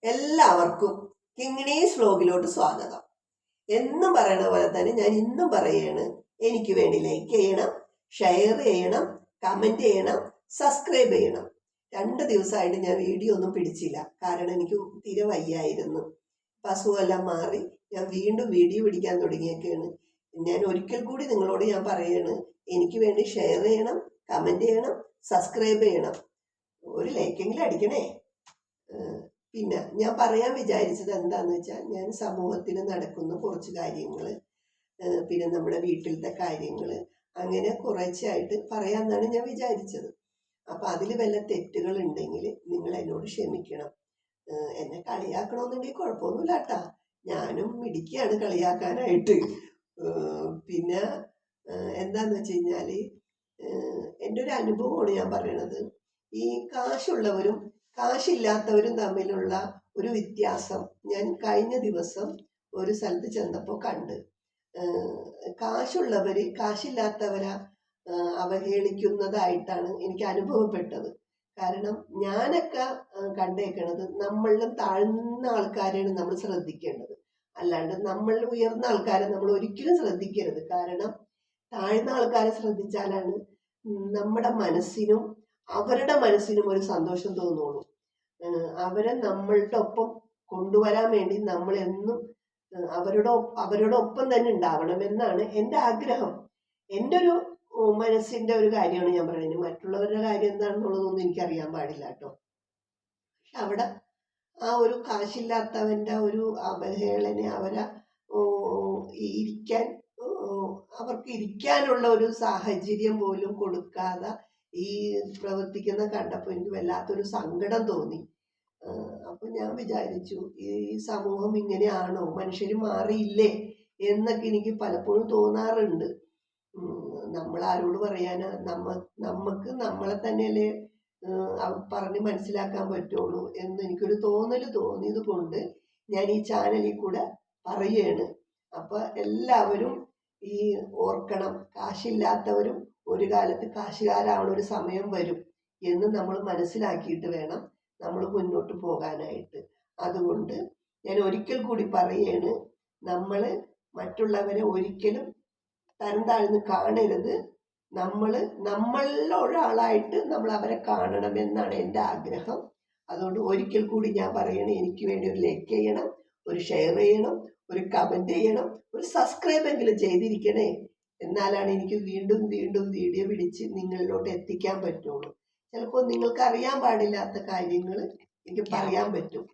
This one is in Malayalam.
എല്ലാവർക്കും കിങ്ങിണീസ് വ്ലോഗിലോട്ട് സ്വാഗതം. എന്നും പറയണ പോലെ തന്നെ ഞാൻ ഇന്നും പറയാണ്, എനിക്ക് വേണ്ടി ലൈക്ക് ചെയ്യണം, ഷെയർ ചെയ്യണം, കമന്റ് ചെയ്യണം, സബ്സ്ക്രൈബ് ചെയ്യണം. 2 ദിവസമായിട്ട് ഞാൻ വീഡിയോ ഒന്നും പിടിച്ചില്ല, കാരണം എനിക്ക് തീരെ വയ്യായിരുന്നു. അസുഖമെല്ലാം മാറി ഞാൻ വീണ്ടും വീഡിയോ പിടിക്കാൻ തുടങ്ങിയൊക്കെയാണ്. ഞാൻ ഒരിക്കൽ കൂടി നിങ്ങളോട് ഞാൻ പറയാണ്, എനിക്ക് വേണ്ടി ഷെയർ ചെയ്യണം, കമന്റ് ചെയ്യണം, സബ്സ്ക്രൈബ് ചെയ്യണം, ഒരു ലൈക്കെങ്കിലും അടിക്കണേ. പിന്നെ ഞാൻ പറയാൻ വിചാരിച്ചത് എന്താന്ന് വെച്ചാൽ, ഞാൻ സമൂഹത്തിൽ നടക്കുന്ന കുറച്ച് കാര്യങ്ങൾ, പിന്നെ നമ്മുടെ വീട്ടിലത്തെ കാര്യങ്ങൾ, അങ്ങനെ കുറച്ചായിട്ട് പറയാമെന്നാണ് ഞാൻ വിചാരിച്ചത്. അപ്പം അതിൽ വല്ല തെറ്റുകൾ ഉണ്ടെങ്കിൽ നിങ്ങൾ എന്നോട് ക്ഷമിക്കണം. എന്നെ കളിയാക്കണമെന്നുണ്ടെങ്കിൽ കുഴപ്പമൊന്നുമില്ല കേട്ടാ, ഞാനും മിടിക്കുകയാണ് കളിയാക്കാനായിട്ട്. പിന്നെ എന്താന്ന് വെച്ച് കഴിഞ്ഞാൽ, എൻ്റെ ഒരു അനുഭവമാണ് ഞാൻ പറയണത്. ഈ കാശുള്ളവരും കാശില്ലാത്തവരും തമ്മിലുള്ള ഒരു വ്യത്യാസം ഞാൻ കഴിഞ്ഞ ദിവസം ഒരു സ്ഥലത്ത് ചെന്നപ്പോൾ കണ്ട്. കാശില്ലാത്തവരെ അവഹേളിക്കുന്നതായിട്ടാണ് എനിക്ക് അനുഭവപ്പെട്ടത്. കാരണം ഞാനൊക്കെ കണ്ടേക്കണത്, നമ്മളിലും താഴ്ന്ന ആൾക്കാരെയാണ് നമ്മൾ ശ്രദ്ധിക്കേണ്ടത്, അല്ലാണ്ട് നമ്മൾ ഉയർന്ന ആൾക്കാരെ നമ്മൾ ഒരിക്കലും ശ്രദ്ധിക്കരുത്. കാരണം താഴ്ന്ന ആൾക്കാരെ ശ്രദ്ധിച്ചാലാണ് നമ്മുടെ മനസ്സിനും അവരുടെ മനസ്സിനും ഒരു സന്തോഷം തോന്നുള്ളൂ. അവരെ നമ്മളുടെ ഒപ്പം കൊണ്ടുവരാൻ വേണ്ടി നമ്മൾ എന്നും അവരുടെ ഒപ്പം തന്നെ ഉണ്ടാവണം എന്നാണ് എൻ്റെ ആഗ്രഹം. എൻ്റെ ഒരു മനസ്സിൻ്റെ ഒരു കാര്യമാണ് ഞാൻ പറയുന്നത്. മറ്റുള്ളവരുടെ കാര്യം എന്താണെന്നുള്ളതൊന്നും എനിക്കറിയാൻ പാടില്ല കേട്ടോ. പക്ഷെ അവിടെ ആ ഒരു കാശില്ലാത്തവൻ്റെ ഒരു അവഹേളന, ഇരിക്കാൻ അവർക്ക് ഇരിക്കാനുള്ള ഒരു സാഹചര്യം പോലും കൊടുക്കാതെ ഈ പ്രവർത്തിക്കുന്ന കണ്ടപ്പോൾ എനിക്ക് വല്ലാത്തൊരു സങ്കടം തോന്നി. അപ്പൊ ഞാൻ വിചാരിച്ചു, ഈ സമൂഹം ഇങ്ങനെയാണോ, മനുഷ്യർ മാറിയില്ലേ എന്നൊക്കെ എനിക്ക് പലപ്പോഴും തോന്നാറുണ്ട്. നമ്മൾ ആരോട് പറയാനാ? നമുക്ക് നമ്മളെ തന്നെയല്ലേ പറഞ്ഞ് മനസ്സിലാക്കാൻ പറ്റുള്ളൂ എന്ന് എനിക്കൊരു തോന്നിയത് കൊണ്ട് ഞാൻ ഈ ചാനലിൽ കൂടെ പറയുകയാണ്. അപ്പൊ എല്ലാവരും ഈ ഓർക്കണം, കാശില്ലാത്തവരും ഒരു കാലത്ത് കാശുകാരാവണ ഒരു സമയം വരും എന്ന് നമ്മൾ മനസ്സിലാക്കിയിട്ട് വേണം നമ്മൾ മുന്നോട്ട് പോകാനായിട്ട്. അതുകൊണ്ട് ഞാൻ ഒരിക്കൽ കൂടി പറയുകയാണ്, നമ്മൾ മറ്റുള്ളവരെ ഒരിക്കലും തരം താഴ്ന്ന് കാണരുത്. നമ്മളിൽ ഒരാളായിട്ട് നമ്മൾ അവരെ കാണണമെന്നാണ് എൻ്റെ ആഗ്രഹം. അതുകൊണ്ട് ഒരിക്കൽ കൂടി ഞാൻ പറയണേ, എനിക്ക് വേണ്ടി ഒരു ലൈക്ക് ചെയ്യണം, ഒരു ഷെയർ ചെയ്യണം, ഒരു കമന്റ് ചെയ്യണം, ഒരു സബ്സ്ക്രൈബ് എങ്കിലും ചെയ്തിരിക്കണേ. എന്നാലാണ് എനിക്ക് വീണ്ടും വീണ്ടും വീഡിയോ പിടിച്ച് നിങ്ങളിലോട്ട് എത്തിക്കാൻ പറ്റുള്ളൂ. ചിലപ്പോൾ നിങ്ങൾക്ക് അറിയാൻ പാടില്ലാത്ത കാര്യങ്ങൾ എനിക്ക് പറയാൻ പറ്റും.